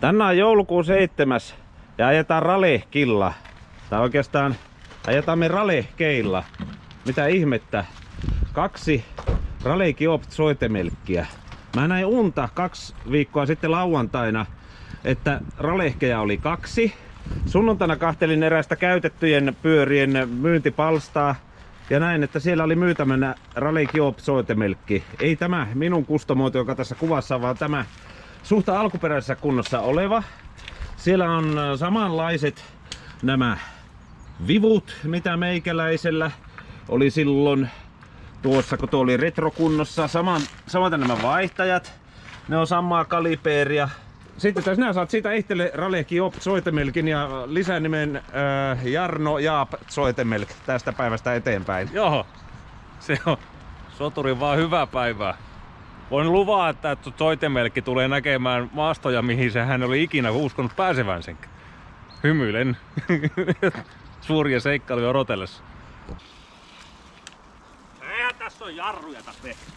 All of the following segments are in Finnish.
Tänään on joulukuun 7. ja ajetaan ralehkilla. Tai oikeastaan ajetaan me ralehkeilla. Mitä ihmettä? 2 Raleigh-Kiopt soitemelkkiä. Mä näin unta 2 viikkoa sitten lauantaina, että ralehkeja oli 2. Sunnuntaina kahtelin erästä käytettyjen pyörien myyntipalstaa ja näin, että siellä oli myytämänä Raleigh-Kiopt soitemelkki. Ei tämä minun kustomoitu, joka tässä kuvassa, vaan tämä suht alkuperäisessä kunnossa oleva. Siellä on samanlaiset nämä vivut, mitä meikäläisellä oli silloin tuossa, kun tuo oli retrokunnossa. Samaten nämä vaihtajat, ne on samaa kaliberia. Sitten tässä sinä saat siitä itselle Raleigh-Kiopt soitemelkin ja lisänimen Jarno Jaap soitemelk tästä päivästä eteenpäin. Joo, se on soturin vaan hyvää päivää. Voin luvaa, että soitemelkki tulee näkemään maastoja, mihin hän oli ikinä uskonut pääsevänsä. Hymyilen suuria seikkailuja odotellessa. Eihän tässä on jarruja tässä tehty.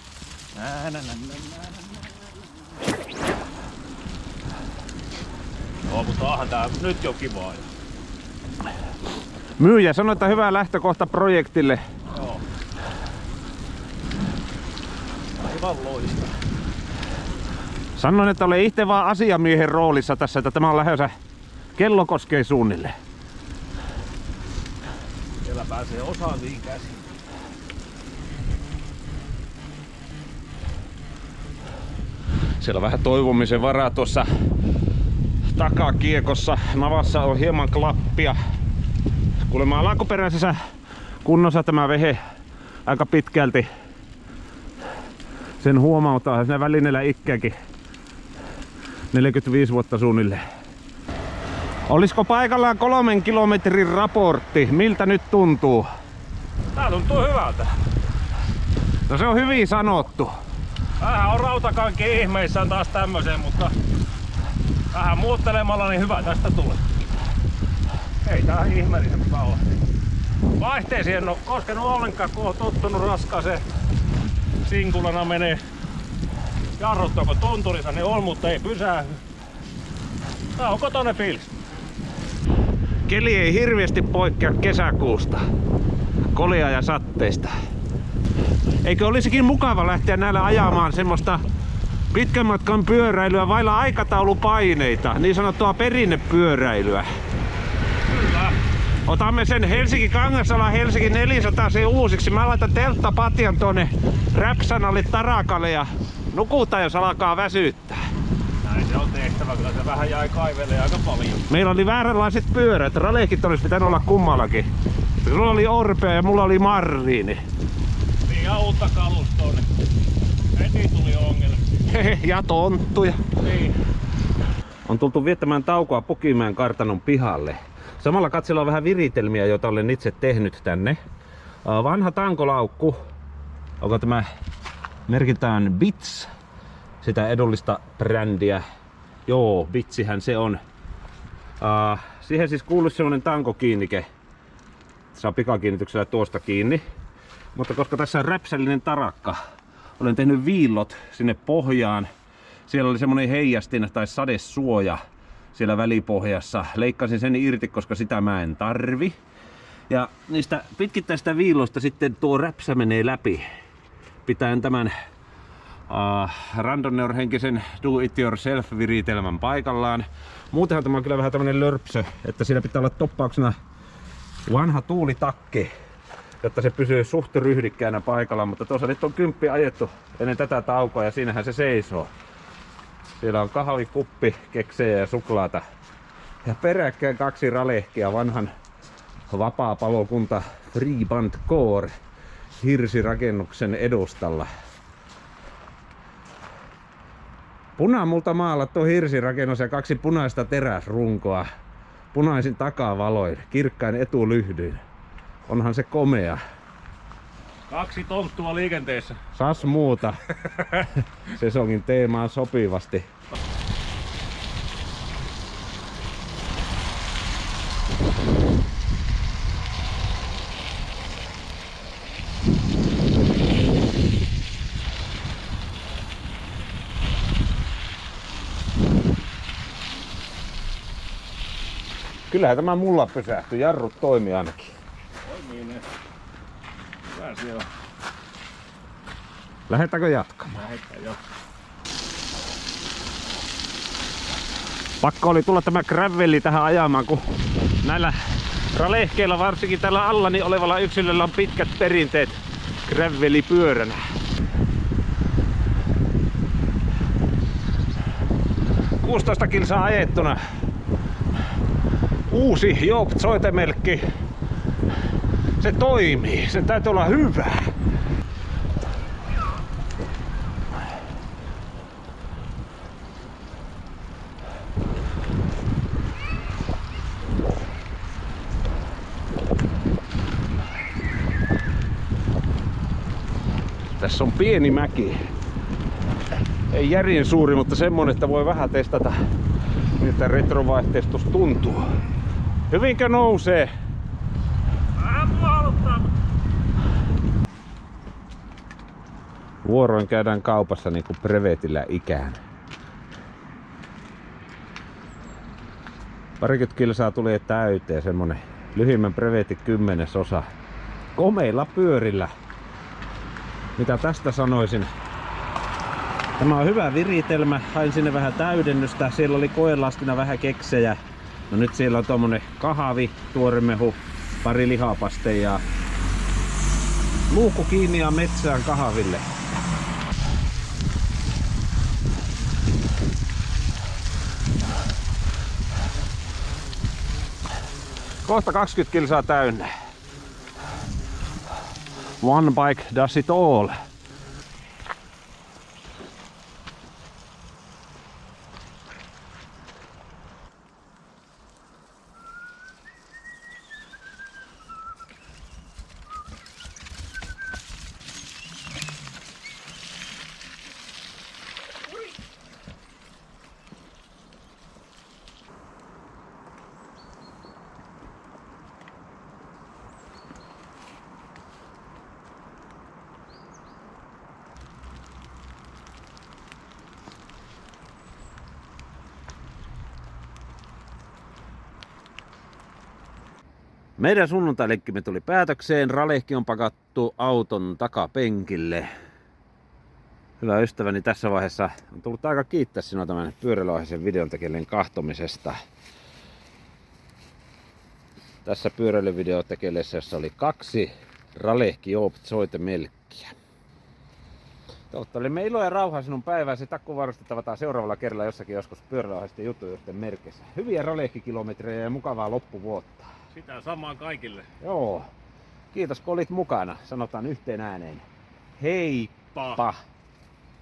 No, mutta onhan tää nyt jo kivaa. Myyjä sanoi, että hyvä lähtökohta projektille. Joo. Aivan loistava. Sanoin, että olen itse vaan asiamiehen roolissa tässä, että tämä on lähdössä Kellokoskeen suunnille. Siellä pääsee osaaviin käsiin. Siellä on vähän toivomisen varaa tuossa takakiekossa. Navassa on hieman klappia. Kuulemma alkuperäisessä kunnossa tämä vehe aika pitkälti. Sen huomautaa siinä välineellä ikääkin. 45 vuotta suunnilleen. Olisiko paikallaan 3 kilometrin raportti? Miltä nyt tuntuu? Tää tuntuu hyvältä. No se on hyvin sanottu. Vähän on rautakankin ihmeissään taas tämmöiseen, mutta vähän muuttelemalla niin hyvä tästä tulee. Ei tää ihmeellisempää ole. Vaihteisiin en oo koskenut ollenkaan, kun on tottunut raskaaseen. Sinkulana menee. Jarruttuako tunturissa ne on, mutta ei pysähdy. Tää on kotoinen fiilis. Keli ei hirveästi poikkea kesäkuusta, kolea ja satteista. Eikö olisikin mukava lähteä näillä ajamaan semmoista pitkän matkan pyöräilyä vailla aikataulupaineita, niin sanottua perinnepyöräilyä? Kyllä. Otamme sen Helsinki-Kangasala Helsinki 400 uusiksi. Mä laitan telttapatjan tonne Räpsänalle Tarakalle ja nukutaan, jos alkaa väsyttää. Näin se on tehtävä, kyllä se vähän jäi kaivelee aika paljon. Meillä oli vääränlaiset pyörät, Raleighit olisi pitänyt olla kummallakin. Sulla oli Orpea ja mulla oli Marriini. Niin uutta kalustoa, niin heti tuli ongelma. Ja tonttuja. Niin. On tultu viettämään taukoa Pukimäen kartanon pihalle. Samalla katsellaan vähän viritelmiä, joita olen itse tehnyt tänne. Vanha tankolaukku. Onko tämä merkitään Bits? Sitä edullista brändiä. Joo, Bitsihän se on. Siihen siis kuuluisi semmonen tankokiinnike. Saa pikakiinnityksellä tuosta kiinni. Mutta koska tässä on räpsällinen tarakka, olen tehnyt viillot sinne pohjaan. Siellä oli semmonen heijastin tai sadesuoja siellä välipohjassa. Leikkasin sen irti, koska sitä mä en tarvi. Ja niistä pitkittäistä viiloista sitten tuo räpsä menee läpi. Pitäen tämän Randonneur-henkisen do it yourself viritelmän paikallaan. Muutenhan tämä on kyllä vähän tämmönen lörpsö, että siinä pitää olla toppauksena vanha tuulitakki, jotta se pysyy suht ryhdikkäänä paikallaan, mutta tuossa nyt on 10 ajettu ennen tätä taukoa ja siinähän se seisoo. Siellä on kahvikuppi, keksejä ja suklaata. Ja peräkkäin 2 Raleihkia vanhan vapaa-palokunta Freeband Core hirsirakennuksen edustalla. Punamulta maalattu hirsirakennus ja 2 punaista teräsrunkoa. Punaisin takavaloin, kirkkain etulyhdyin. Onhan se komea. 2 tonttua liikenteessä. Sas muuta. Sesongin teemaan sopivasti. Kyllähän tämä mulla pysähtyi, jarrut toimii ainakin. Toimii ne. Hyvä se on. Lähdetäänkö jatkamaan? Lähetään jo. Pakko oli tulla tämä graveli tähän ajamaan, kun näillä ralehkeilla, varsinkin tällä allani olevalla yksilöllä, on pitkät perinteet gravelipyöränä. – 16 kilsaa ajettuna. Uusi Joop Zoetemelkki. Se toimii, sen täytyy olla hyvä. Tässä on pieni mäki. Ei järin suuri, mutta semmonen, että voi vähän testata, miltä retrovaihteistus tuntuu. Hyvinkö nousee? Vähän puoluttaa. Vuoroin käydään kaupassa niinku brevetillä ikään. Parikymmentä kilsaa tuli täyteen, semmonen lyhimmän brevetin 10-osa. Komeilla pyörillä. Mitä tästä sanoisin? Tämä on hyvä viritelmä, hain sinne vähän täydennystä. Siellä oli koelastina vähän keksejä. No nyt siellä on tommonen kahvi, tuoremehu, pari lihapaste ja luukku kiinni ja metsään kahville. Kohta 20 kilsaa täynnä. One bike does it all. Meidän sunnuntai-lenkkimme tuli päätökseen. Ralehki on pakattu auton takapenkille. Hyvä ystäväni, tässä vaiheessa on tullut aika kiittää sinua tämän pyöräilyaiheisen videon tekijän kahtomisesta. Tässä pyöräilyvideo tekeleessä, jossa oli 2 Ralehki Joop Zoetemelkkiä. Toivottavasti iloa ja rauhaa sinun päivääsi. Takku varustettavataan seuraavalla kerralla jossakin joskus pyöräilyaiheisten juttujen merkissä. Hyviä Ralehki-kilometrejä ja mukavaa loppuvuotta. Sitä samaa kaikille. Joo. Kiitos kun olit mukana. Sanotaan yhteen ääneen. Heippa!